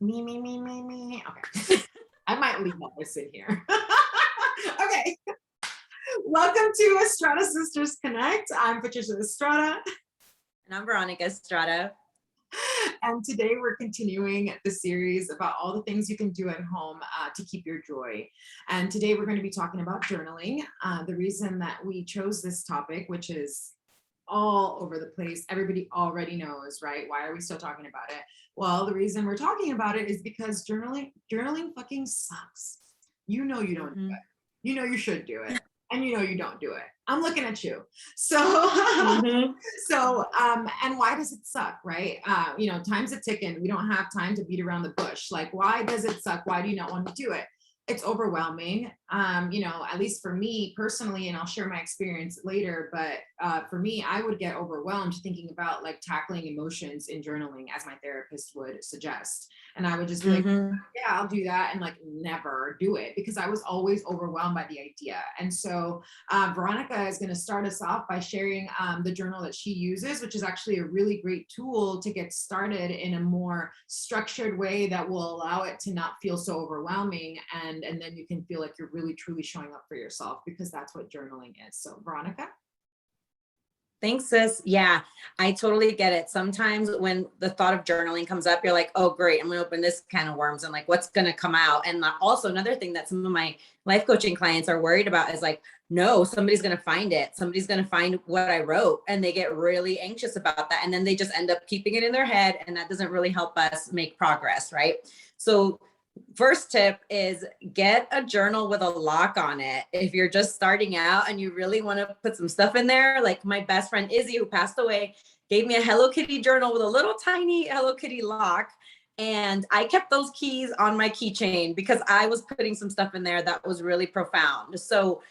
Me. Okay. I might leave all this in here. Okay. Welcome to Estrada Sisters Connect. I'm Patricia Estrada. And I'm Veronica Estrada. And today we're continuing the series about all the things you can do at home to keep your joy. And today we're going to be talking about journaling. The reason that we chose this topic, which is all over the place, everybody already knows, right? Why are we still talking about it? Well, the reason we're talking about it is because journaling fucking sucks. You know you don't do it. You know you should do it. And you know you don't do it. I'm looking at you. So and why does it suck, right? Time's a ticking. We don't have time to beat around the bush. Like, why does it suck? Why do you not want to do it? It's overwhelming. At least for me personally, and I'll share my experience later, but for me, I would get overwhelmed thinking about like tackling emotions in journaling, as my therapist would suggest. And I would just be like, yeah, I'll do that, and like never do it because I was always overwhelmed by the idea. And so Veronica is going to start us off by sharing the journal that she uses, which is actually a really great tool to get started in a more structured way that will allow it to not feel so overwhelming. And then you can feel like you're really truly showing up for yourself, because that's what journaling is. So Veronica. Thanks, sis. Yeah, I totally get it. Sometimes when the thought of journaling comes up, you're like, oh, great, I'm going to open this can of worms and like, what's going to come out? And also another thing that some of my life coaching clients are worried about is like, no, somebody's going to find it. Somebody's going to find what I wrote. And they get really anxious about that. And then they just end up keeping it in their head. And that doesn't really help us make progress, right? So first tip is get a journal with a lock on it. If you're just starting out and you really want to put some stuff in there, like my best friend Izzy, who passed away, gave me a Hello Kitty journal with a little tiny Hello Kitty lock. And I kept those keys on my keychain because I was putting some stuff in there that was really profound. So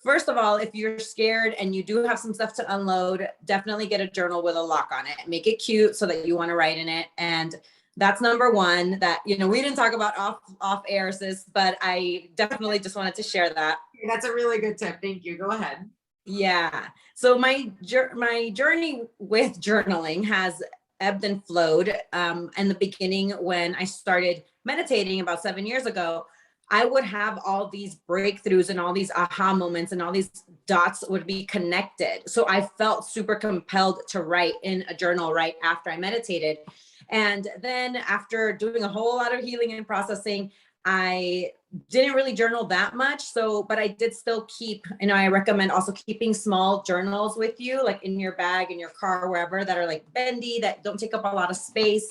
first of all, if you're scared and you do have some stuff to unload, definitely get a journal with a lock on it. Make it cute so that you want to write in it. And that's number one that, we didn't talk about off air, sis, but I definitely just wanted to share that. That's a really good tip. Thank you. Go ahead. Yeah. So my journey with journaling has ebbed and flowed. In the beginning, when I started meditating about 7 years ago, I would have all these breakthroughs and all these aha moments, and all these dots would be connected. So I felt super compelled to write in a journal right after I meditated. And then after doing a whole lot of healing and processing, I didn't really journal that much. But I did still keep, I recommend also keeping small journals with you, like in your bag, in your car, wherever, that are like bendy, that don't take up a lot of space.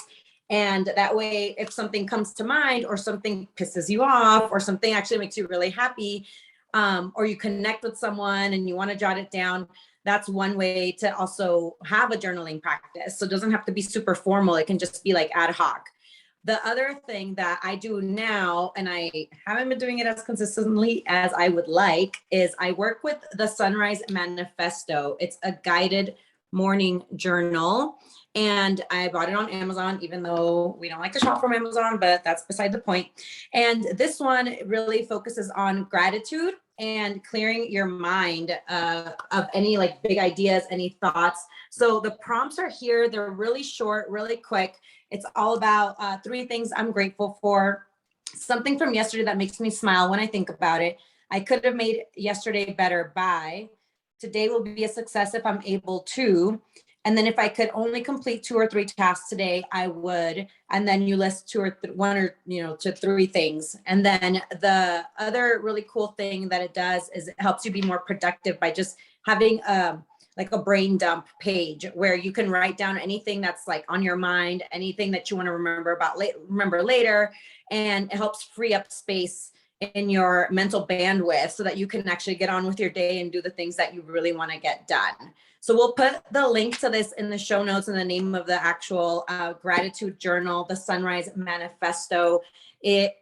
And that way, if something comes to mind, or something pisses you off, or something actually makes you really happy, or you connect with someone and you want to jot it down, that's one way to also have a journaling practice. So it doesn't have to be super formal. It can just be like ad hoc. The other thing that I do now, and I haven't been doing it as consistently as I would like, is I work with the Sunrise Manifesto. It's a guided morning journal. And I bought it on Amazon, even though we don't like to shop from Amazon, but that's beside the point. And this one really focuses on gratitude and clearing your mind of any like big ideas, any thoughts. So the prompts are here. They're really short, really quick. It's all about 3 things I'm grateful for. Something from yesterday that makes me smile when I think about it. I could have made yesterday better by. Today will be a success if I'm able to. And then if I could only complete 2 or 3 tasks today, I would. And then you list 1 or to 3 things. And then the other really cool thing that it does is it helps you be more productive by just having like a brain dump page where you can write down anything that's like on your mind, anything that you want to remember later. And it helps free up space in your mental bandwidth so that you can actually get on with your day and do the things that you really want to get done. So we'll put the link to this in the show notes and the name of the actual gratitude journal, the Sunrise Manifesto. It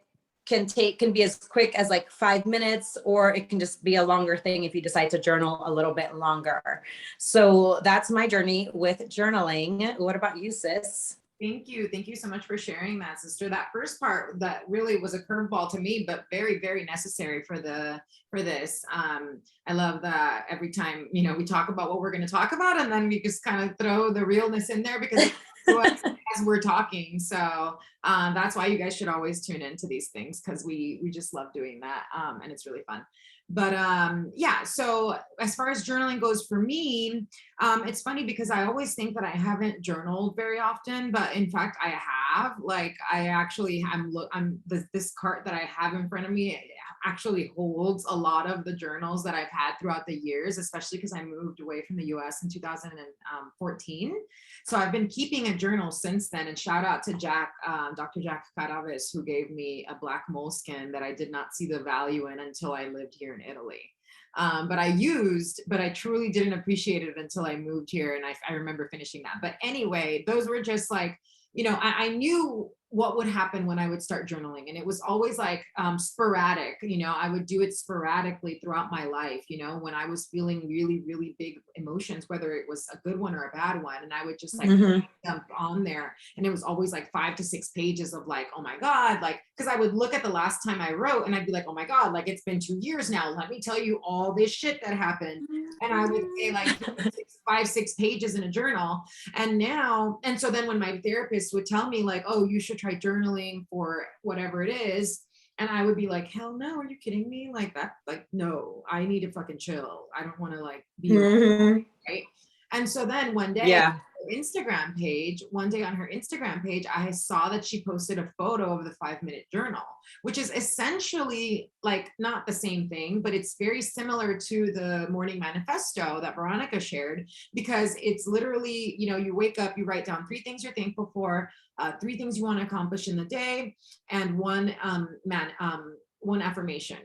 can be as quick as like 5 minutes, or it can just be a longer thing if you decide to journal a little bit longer. So that's my journey with journaling. What about you, sis? Thank you. Thank you so much for sharing that, sister. That first part, that really was a curveball to me, but very, very necessary for this. I love that every time, we talk about what we're going to talk about, and then we just kind of throw the realness in there, because as we're talking. So that's why you guys should always tune into these things, because we just love doing that, and it's really fun. But yeah, so as far as journaling goes for me, it's funny because I always think that I haven't journaled very often, but in fact I have. Like I actually this cart that I have in front of me actually holds a lot of the journals that I've had throughout the years, especially because I moved away from the US in 2014. So I've been keeping a journal since then. And shout out to Jack, Dr. Jack Caraves, who gave me a black moleskin that I did not see the value in until I lived here in Italy. But I truly didn't appreciate it until I moved here, and I remember finishing that. But anyway, those were just like, I knew what would happen when I would start journaling, and it was always like sporadic. I would do it sporadically throughout my life, when I was feeling really, really big emotions, whether it was a good one or a bad one, and I would just like dump on there, and it was always like 5 to 6 pages of like, oh my God, like, because I would look at the last time I wrote and I'd be like, oh my God, like it's been 2 years now, let me tell you all this shit that happened. And I would say like 5, 6 pages in a journal. And so then when my therapist would tell me like, oh, you should try journaling for whatever it is, and I would be like, hell no, are you kidding me? Like that, like, no, I need to fucking chill. I don't want to like be right. And so then one day, one day on her Instagram page, I saw that she posted a photo of the 5-minute journal, which is essentially like not the same thing, but it's very similar to the morning manifesto that Veronica shared, because it's literally, you wake up, you write down 3 things you're thankful for, 3 things you want to accomplish in the day, and one affirmation.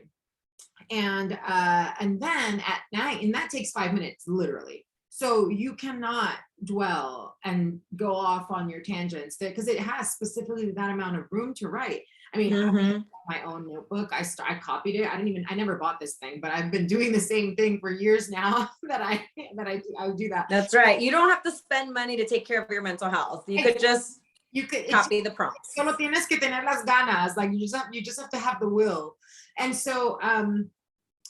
And then at night, and that takes 5 minutes, literally. So you cannot dwell and go off on your tangents because it has specifically that amount of room to write. I mean, I have my own notebook. I copied it. I never bought this thing, but I've been doing the same thing for years now that I do that. That's right. You don't have to spend money to take care of your mental health. You could copy the prompts. Solo tienes que tener las ganas. Like you just have to have the will. And so,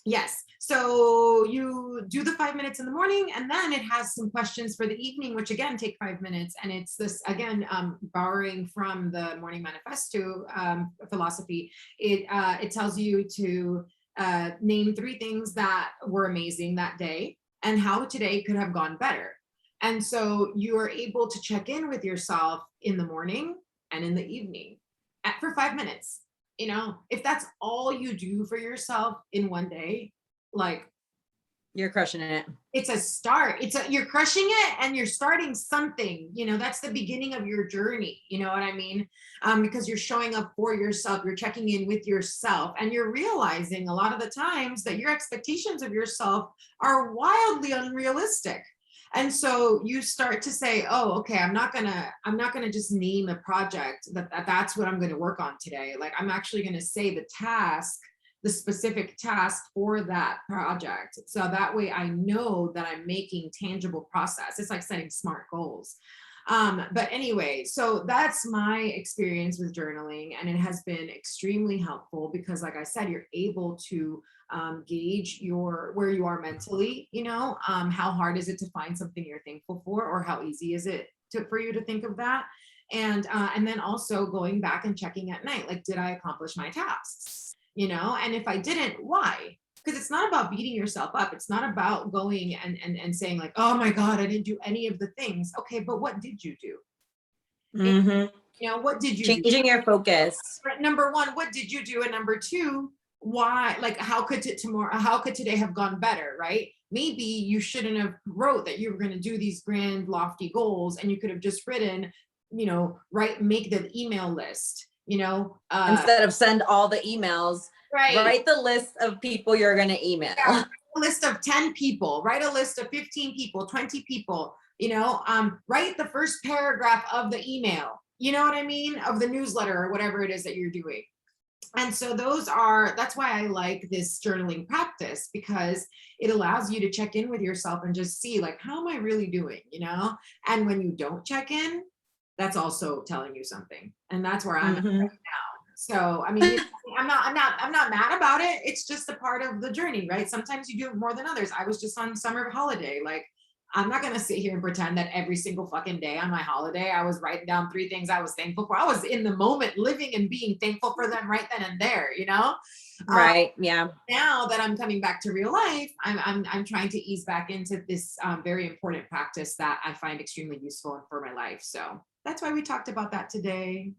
yes. So you do the 5 minutes in the morning, and then it has some questions for the evening, which again take 5 minutes. And it's this, again, borrowing from the morning manifesto philosophy. It tells you to name 3 things that were amazing that day and how today could have gone better. And so you are able to check in with yourself in the morning and in the evening for 5 minutes. If that's all you do for yourself in one day, like, you're crushing it. It's a start. You're crushing it, and you're starting something. That's the beginning of your journey. You know what I mean? Because you're showing up for yourself, you're checking in with yourself, and you're realizing a lot of the times that your expectations of yourself are wildly unrealistic. And so you start to say, oh, okay, I'm not gonna just name a project that's what I'm going to work on today. Like, I'm actually going to say the specific task for that project. So that way I know that I'm making tangible process. It's like setting SMART goals. But anyway, so that's my experience with journaling, and it has been extremely helpful because, like I said, you're able to gauge where you are mentally. How hard is it to find something you're thankful for, or how easy is it for you to think of that? And then also going back and checking at night, like, did I accomplish my tasks? And if I didn't, why? Because it's not about beating yourself up. It's not about going and saying like, oh my God, I didn't do any of the things. Okay, but what did you do? What did you do? Changing your focus. Number 1, what did you do? And number 2, why? Like, how could today have gone better, right? Maybe you shouldn't have wrote that you were going to do these grand, lofty goals, and you could have just written, make the email list. Instead of send all the emails, write the list of people you're going to email. Yeah, a list of 10 people, write a list of 15 people, 20 people, write the first paragraph of the email, you know what I mean? Of the newsletter or whatever it is that you're doing. And so that's why I like this journaling practice, because it allows you to check in with yourself and just see like, how am I really doing? And when you don't check in, that's also telling you something. And that's where I'm at right now. So, I mean, I'm not mad about it. It's just a part of the journey, right? Sometimes you do it more than others. I was just on summer holiday. Like, I'm not going to sit here and pretend that every single fucking day on my holiday, I was writing down 3 things I was thankful for. I was in the moment, living and being thankful for them right then and there, you know? Right. Yeah. Now that I'm coming back to real life, I'm trying to ease back into this very important practice that I find extremely useful for my life. So that's why we talked about that today.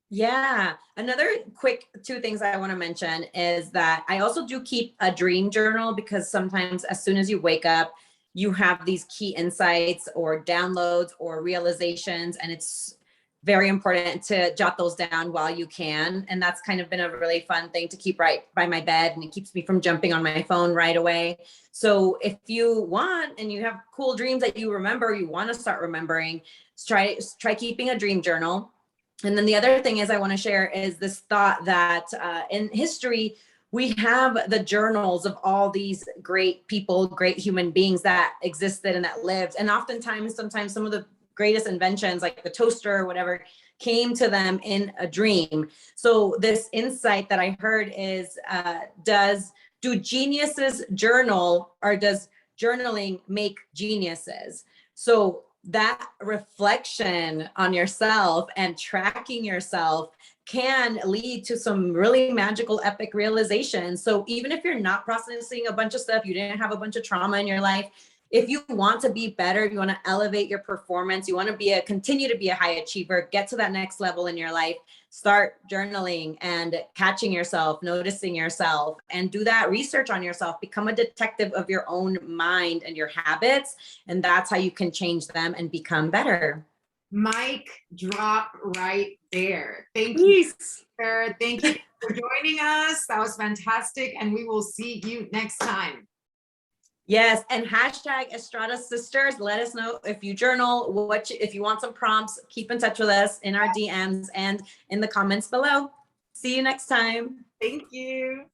Yeah. Another quick 2 things I want to mention is that I also do keep a dream journal, because sometimes as soon as you wake up, you have these key insights or downloads or realizations, and it's very important to jot those down while you can. And that's kind of been a really fun thing to keep right by my bed, and it keeps me from jumping on my phone right away. So if you want and you have cool dreams that you remember, you want to start remembering, try keeping a dream journal. And then the other thing is I want to share is this thought that in history, we have the journals of all these great people, great human beings that existed and that lived. And oftentimes, sometimes some of the greatest inventions, like the toaster or whatever, came to them in a dream. So this insight that I heard is, do geniuses journal, or does journaling make geniuses? So that reflection on yourself and tracking yourself can lead to some really magical, epic realizations. So even if you're not processing a bunch of stuff, you didn't have a bunch of trauma in your life, if you want to be better, if you want to elevate your performance, you want to continue to be a high achiever, get to that next level in your life, start journaling and catching yourself, noticing yourself, and do that research on yourself. Become a detective of your own mind and your habits. And that's how you can change them and become better. Mic drop right there. Thank you, Sarah. Thank you for joining us. That was fantastic. And we will see you next time. Yes, and hashtag Estrada Sisters. Let us know if you journal, if you want some prompts, keep in touch with us in our DMs and in the comments below. See you next time. Thank you.